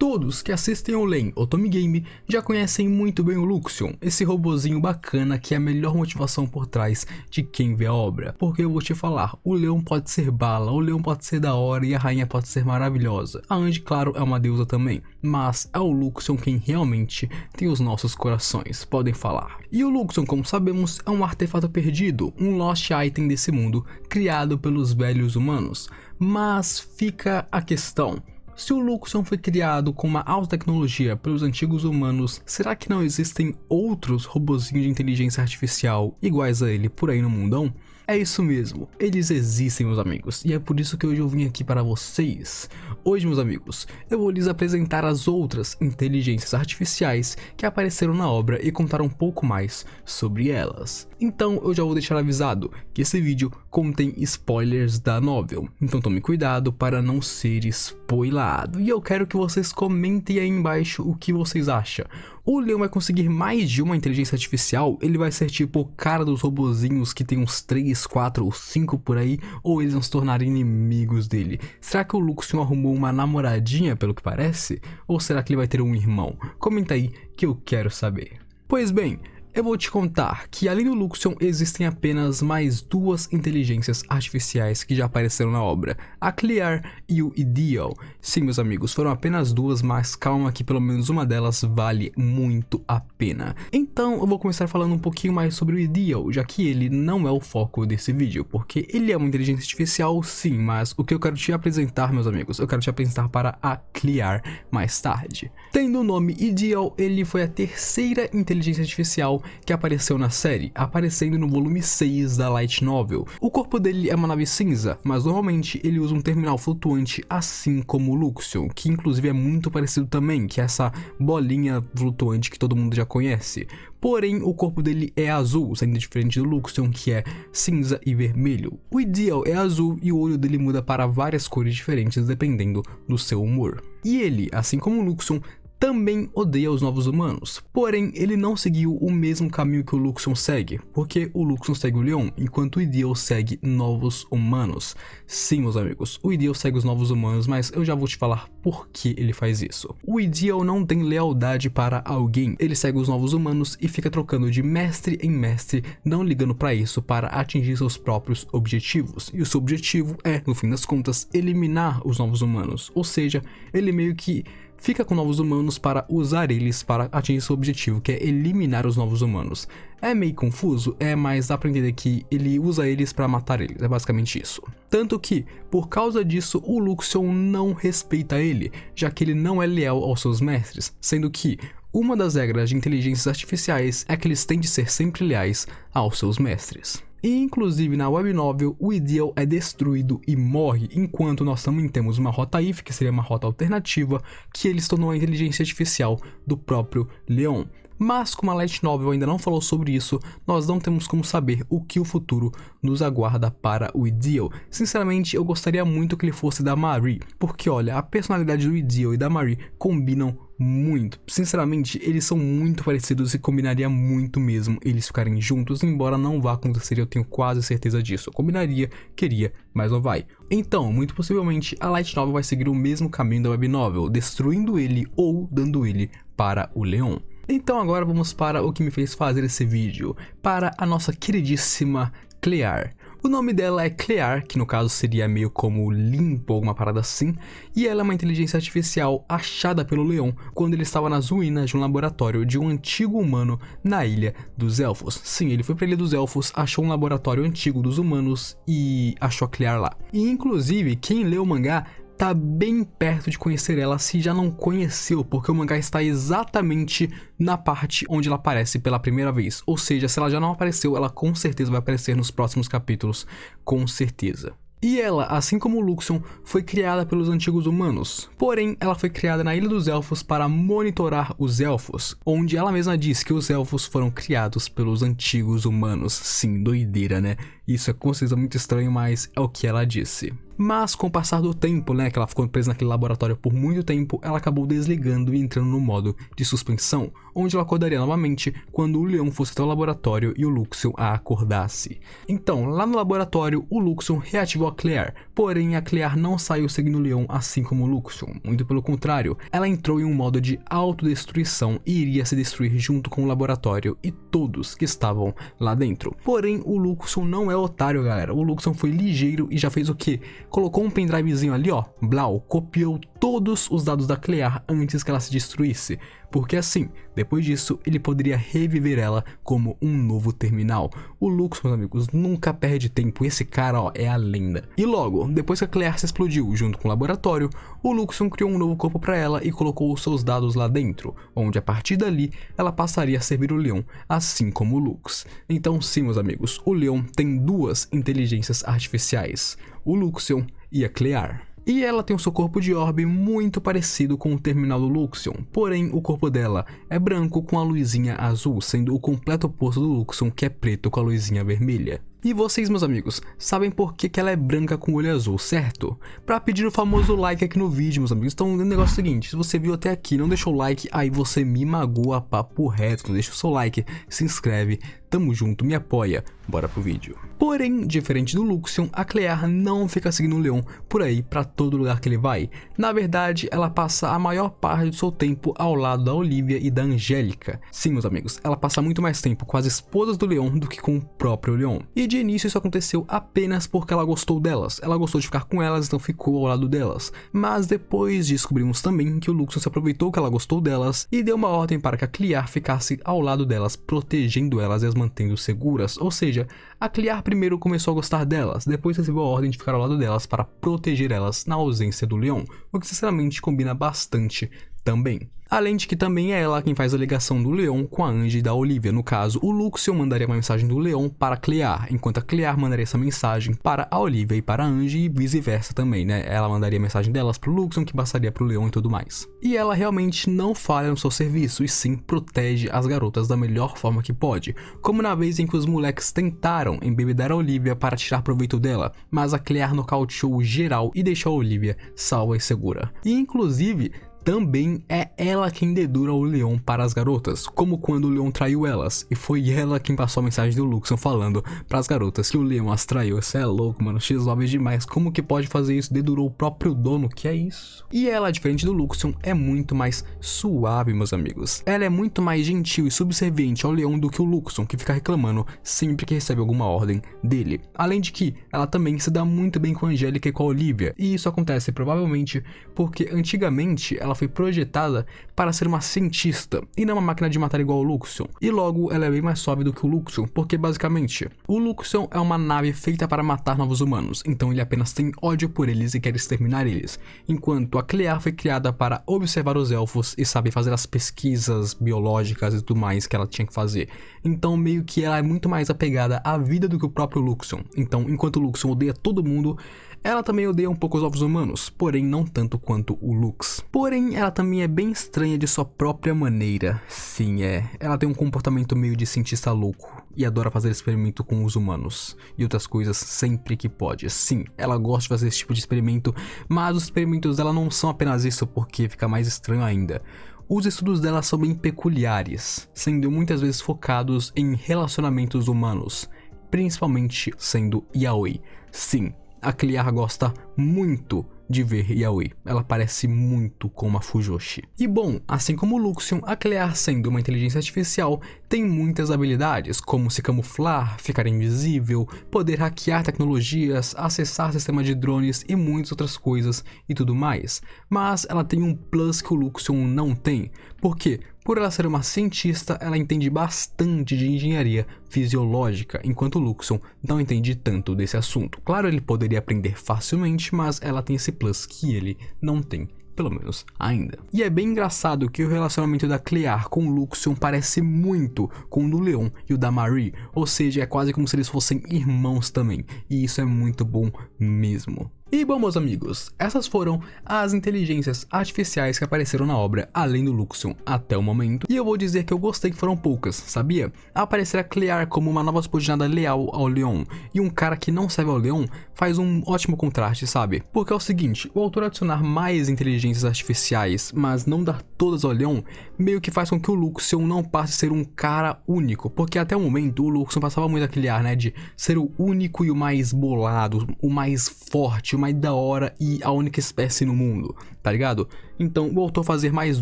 Todos que assistem ao LEM ou Tommy Game já conhecem muito bem o Luxion, esse robozinho bacana que é a melhor motivação por trás de quem vê a obra. Porque eu vou te falar, o leão pode ser bala, o leão pode ser da hora e a rainha pode ser maravilhosa. A Andy, claro, é uma deusa também, mas é o Luxion quem realmente tem os nossos corações, podem falar. E o Luxion, como sabemos, é um artefato perdido, um lost item desse mundo, criado pelos velhos humanos. Mas fica a questão: se o Luxion foi criado com uma alta tecnologia pelos antigos humanos, será que não existem outros robozinhos de inteligência artificial iguais a ele por aí no mundão? É isso mesmo, eles existem, meus amigos, e é por isso que hoje eu vim aqui para vocês. Hoje, meus amigos, eu vou lhes apresentar as outras inteligências artificiais que apareceram na obra e contar um pouco mais sobre elas. Então eu já vou deixar avisado que esse vídeo contém spoilers da novel, então tome cuidado para não ser spoilado. E eu quero que vocês comentem aí embaixo o que vocês acham. O leão vai conseguir mais de uma inteligência artificial? Ele vai ser tipo o cara dos robozinhos que tem uns 3, 4 ou 5 por aí? Ou eles vão se tornar inimigos dele? Será que o Luxion arrumou uma namoradinha pelo que parece? Ou será que ele vai ter um irmão? Comenta aí que eu quero saber. Pois bem, eu vou te contar que além do Luxion existem apenas mais duas inteligências artificiais que já apareceram na obra, a Clear e o Ideal. Sim, meus amigos, foram apenas duas, mas calma que pelo menos uma delas vale muito a pena. Então eu vou começar falando um pouquinho mais sobre o Ideal, já que ele não é o foco desse vídeo, porque ele é uma inteligência artificial sim, mas o que eu quero te apresentar, meus amigos, eu quero te apresentar para a Clear mais tarde. Tendo o nome Ideal, ele foi a terceira inteligência artificial que apareceu na série, aparecendo no volume 6 da Light Novel. O corpo dele é uma nave cinza, mas normalmente ele usa um terminal flutuante, assim como o Luxion, que inclusive é muito parecido também, que é essa bolinha flutuante que todo mundo já conhece. Porém, o corpo dele é azul, sendo diferente do Luxion, que é cinza e vermelho. O Ideal é azul e o olho dele muda para várias cores diferentes dependendo do seu humor. E ele, assim como o Luxion, também odeia os novos humanos, porém ele não seguiu o mesmo caminho que o Luxion segue, porque o Luxion segue o leão, enquanto o Ideal segue novos humanos. Sim, meus amigos, o Ideal segue os novos humanos, mas eu já vou te falar por que ele faz isso. O Ideal não tem lealdade para alguém, ele segue os novos humanos e fica trocando de mestre em mestre, não ligando para isso para atingir seus próprios objetivos, e o seu objetivo é, no fim das contas, eliminar os novos humanos, ou seja, ele meio que fica com novos humanos para usar eles para atingir seu objetivo, que é eliminar os novos humanos. É meio confuso, mas dá pra entender que ele usa eles para matar eles, é basicamente isso. Tanto que, por causa disso, o Luxion não respeita ele, já que ele não é leal aos seus mestres, sendo que uma das regras de inteligências artificiais é que eles têm de ser sempre leais aos seus mestres. E inclusive na web novel, o Ideal é destruído e morre, enquanto nós também temos uma rota IF, que seria uma rota alternativa, que ele se tornou a inteligência artificial do próprio leão. Mas como a Light Novel ainda não falou sobre isso, nós não temos como saber o que o futuro nos aguarda para o Ideal. Sinceramente, eu gostaria muito que ele fosse da Marie, porque olha, a personalidade do Ideal e da Marie combinam muito. Sinceramente, eles são muito parecidos e combinaria muito mesmo eles ficarem juntos, embora não vá acontecer, eu tenho quase certeza disso. Eu combinaria, queria, mas não vai. Então, muito possivelmente, a Light Novel vai seguir o mesmo caminho da Web Novel, destruindo ele ou dando ele para o leão. Então agora vamos para o que me fez fazer esse vídeo, para a nossa queridíssima Clear. O nome dela é Clear, que no caso seria meio como limpo, alguma parada assim, e ela é uma inteligência artificial achada pelo leão quando ele estava nas ruínas de um laboratório de um antigo humano na Ilha dos Elfos. Sim, ele foi para a Ilha dos Elfos, achou um laboratório antigo dos humanos e achou a Clear lá. E inclusive, quem lê o mangá tá bem perto de conhecer ela se já não conheceu, porque o mangá está exatamente na parte onde ela aparece pela primeira vez. Ou seja, se ela já não apareceu, ela com certeza vai aparecer nos próximos capítulos, com certeza. E ela, assim como o Luxion, foi criada pelos antigos humanos, porém ela foi criada na Ilha dos Elfos para monitorar os elfos, onde ela mesma diz que os elfos foram criados pelos antigos humanos. Sim, doideira, né? Isso é com certeza muito estranho, mas é o que ela disse. Mas com o passar do tempo, né, que ela ficou presa naquele laboratório por muito tempo, ela acabou desligando e entrando no modo de suspensão, onde ela acordaria novamente quando o leão fosse até o laboratório e o Luxion a acordasse. Então, lá no laboratório, o Luxion reativou a Clear, Porém, a Clear não saiu seguindo o Leon assim como o Luxion, muito pelo contrário, ela entrou em um modo de autodestruição e iria se destruir junto com o laboratório e todos que estavam lá dentro. Porém, o Luxion não é otário, galera. O Luxion foi ligeiro e já fez o quê? Colocou um pendrivezinho ali, ó, blau, copiou todos os dados da Clear antes que ela se destruísse, porque assim, depois disso, ele poderia reviver ela como um novo terminal. O Luxion, meus amigos, nunca perde tempo, esse cara, ó, é a lenda. E logo, depois que a Clear se explodiu junto com o laboratório, o Luxion criou um novo corpo para ela e colocou os seus dados lá dentro, onde a partir dali, ela passaria a servir o Leon, assim como o Lux. Então sim, meus amigos, o Leon tem duas inteligências artificiais, o Luxion e a Clear. E ela tem o seu corpo de orbe muito parecido com o terminal do Luxion, porém o corpo dela é branco com a luzinha azul, sendo o completo oposto do Luxion, que é preto com a luzinha vermelha. E vocês, meus amigos, sabem por que ela é branca com o olho azul, certo? Pra pedir o famoso like aqui no vídeo, meus amigos. Então o negócio é o seguinte, se você viu até aqui e não deixou o like, aí você me magoa papo reto. Deixa o seu like, se inscreve, tamo junto, me apoia, bora pro vídeo. Porém, diferente do Luxion, a Clear não fica seguindo o Leon por aí pra todo lugar que ele vai. Na verdade, ela passa a maior parte do seu tempo ao lado da Olivia e da Angélica. Sim, meus amigos, ela passa muito mais tempo com as esposas do Leon do que com o próprio Leon. E de início isso aconteceu apenas porque ela gostou delas. Ela gostou de ficar com elas, então ficou ao lado delas. Mas depois descobrimos também que o Luxion se aproveitou que ela gostou delas e deu uma ordem para que a Clear ficasse ao lado delas, protegendo elas e as mantendo seguras. Ou seja, a Clear primeiro começou a gostar delas, depois recebeu a ordem de ficar ao lado delas para proteger elas na ausência do Leon, o que sinceramente combina bastante também. Além de que também é ela quem faz a ligação do Leon com a Angie e da Olivia. No caso, o Luxion mandaria uma mensagem do Leon para a Clear, enquanto a Clear mandaria essa mensagem para a Olivia e para a Angie e vice-versa também, né? Ela mandaria a mensagem delas para o Luxion, que passaria para o Leon e tudo mais. E ela realmente não falha no seu serviço, e sim protege as garotas da melhor forma que pode. Como na vez em que os moleques tentaram embebedar a Olivia para tirar proveito dela, mas a Clear nocauteou geral e deixou a Olivia salva e segura. E inclusive, também é ela quem dedura o Leon para as garotas, como quando o Leon traiu elas, e foi ela quem passou a mensagem do Luxion falando para as garotas que o Leon as traiu. Isso é louco, mano, X9 demais, como que pode fazer isso? Dedurou o próprio dono, que é isso? E ela, diferente do Luxion, é muito mais suave, meus amigos. Ela é muito mais gentil e subserviente ao Leon do que o Luxion, que fica reclamando sempre que recebe alguma ordem dele. Além de que, ela também se dá muito bem com a Angélica e com a Olivia, e isso acontece provavelmente porque antigamente ela foi projetada para ser uma cientista e não uma máquina de matar igual o Luxion. E logo ela é bem mais suave do que o Luxion, porque basicamente o Luxion é uma nave feita para matar novos humanos, então ele apenas tem ódio por eles e quer exterminar eles, enquanto a Clear foi criada para observar os elfos e sabe fazer as pesquisas biológicas e tudo mais que ela tinha que fazer. Então meio que ela é muito mais apegada à vida do que o próprio Luxion. Então enquanto o Luxion odeia todo mundo, ela também odeia um pouco os novos humanos, porém não tanto quanto o Lux. Porém, ela também é bem estranha de sua própria maneira. Sim, ela tem um comportamento meio de cientista louco e adora fazer experimento com os humanos e outras coisas sempre que pode. Sim, ela gosta de fazer esse tipo de experimento, mas os experimentos dela não são apenas isso, porque fica mais estranho ainda. Os estudos dela são bem peculiares, sendo muitas vezes focados em relacionamentos humanos, principalmente sendo yaoi. Sim, a Clear gosta muito de ver yaoi, ela parece muito com uma Fujoshi. E bom, assim como o Luxion, a Clear, sendo uma inteligência artificial, tem muitas habilidades, como se camuflar, ficar invisível, poder hackear tecnologias, acessar sistema de drones e muitas outras coisas e tudo mais. Mas ela tem um plus que o Luxion não tem. Por quê? Por ela ser uma cientista, ela entende bastante de engenharia fisiológica, enquanto o Luxion não entende tanto desse assunto. Claro, ele poderia aprender facilmente, mas ela tem esse plus que ele não tem, pelo menos ainda. E é bem engraçado que o relacionamento da Clear com o Luxion parece muito com o do Leon e o da Marie, ou seja, é quase como se eles fossem irmãos também, e isso é muito bom mesmo. E bom, meus amigos, essas foram as inteligências artificiais que apareceram na obra, além do Luxion, até o momento. E eu vou dizer que eu gostei que foram poucas, sabia? Aparecer a Clear como uma nova subordinada leal ao Leon, e um cara que não serve ao Leon, faz um ótimo contraste, sabe? Porque é o seguinte, o autor adicionar mais inteligências artificiais, mas não dar todas ao Leon, meio que faz com que o Luxion não passe a ser um cara único, porque até o momento o Luxion passava muito a Clear, né, de ser o único e o mais bolado, o mais forte, bicho mais da hora e a única espécie no mundo, tá ligado? Então o autor fazer mais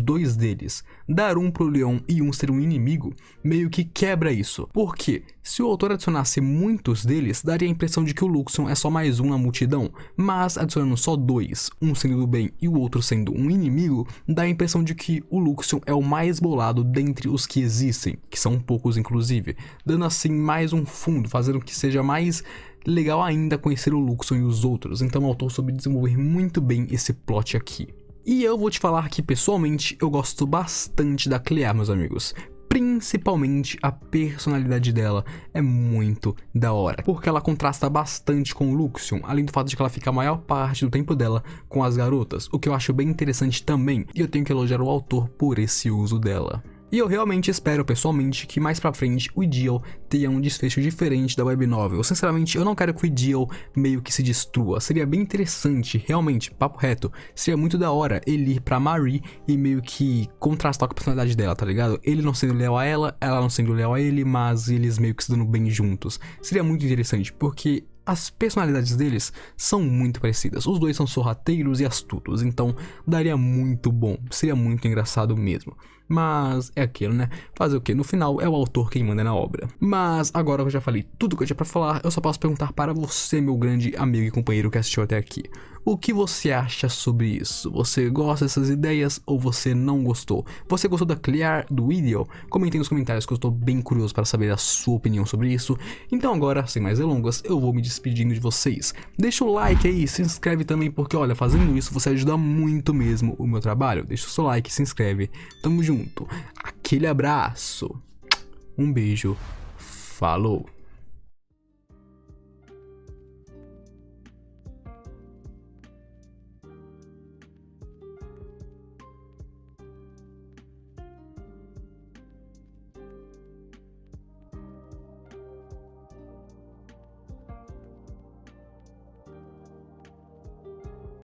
2 deles, dar um pro leão e um ser um inimigo, meio que quebra isso. Porque se o autor adicionasse muitos deles, daria a impressão de que o Luxion é só mais um na multidão, mas adicionando só 2, um sendo do bem e o outro sendo um inimigo, dá a impressão de que o Luxion é o mais bolado dentre os que existem, que são poucos inclusive, dando assim mais um fundo, fazendo que seja mais legal ainda conhecer o Luxion e os outros. Então o autor soube desenvolver muito bem esse plot aqui. E eu vou te falar que pessoalmente eu gosto bastante da Clear, meus amigos. Principalmente a personalidade dela é muito da hora, porque ela contrasta bastante com o Luxion, além do fato de que ela fica a maior parte do tempo dela com as garotas, o que eu acho bem interessante também, e eu tenho que elogiar o autor por esse uso dela. E eu realmente espero, pessoalmente, que mais pra frente o Ideal tenha um desfecho diferente da web novel. Sinceramente, eu não quero que o Ideal meio que se destrua. Seria bem interessante, realmente, papo reto. Seria muito da hora ele ir pra Marie e meio que contrastar com a personalidade dela, tá ligado? Ele não sendo leal a ela não sendo leal a ele, mas eles meio que se dando bem juntos. Seria muito interessante, porque as personalidades deles são muito parecidas. Os dois são sorrateiros e astutos, então daria muito bom. Seria muito engraçado mesmo. Mas é aquilo, né? Fazer o que? No final é o autor quem manda na obra. Mas agora que eu já falei tudo que eu tinha pra falar, eu só posso perguntar para você, meu grande amigo e companheiro que assistiu até aqui. O que você acha sobre isso? Você gosta dessas ideias ou você não gostou? Você gostou da Clear, do Ideal? Comentem nos comentários que eu estou bem curioso para saber a sua opinião sobre isso. Então agora, sem mais delongas, eu vou me despedindo de vocês. Deixa o like aí, se inscreve também, porque olha, fazendo isso você ajuda muito mesmo o meu trabalho. Deixa o seu like, se inscreve. Tamo junto. Aquele abraço. Um beijo. Falou.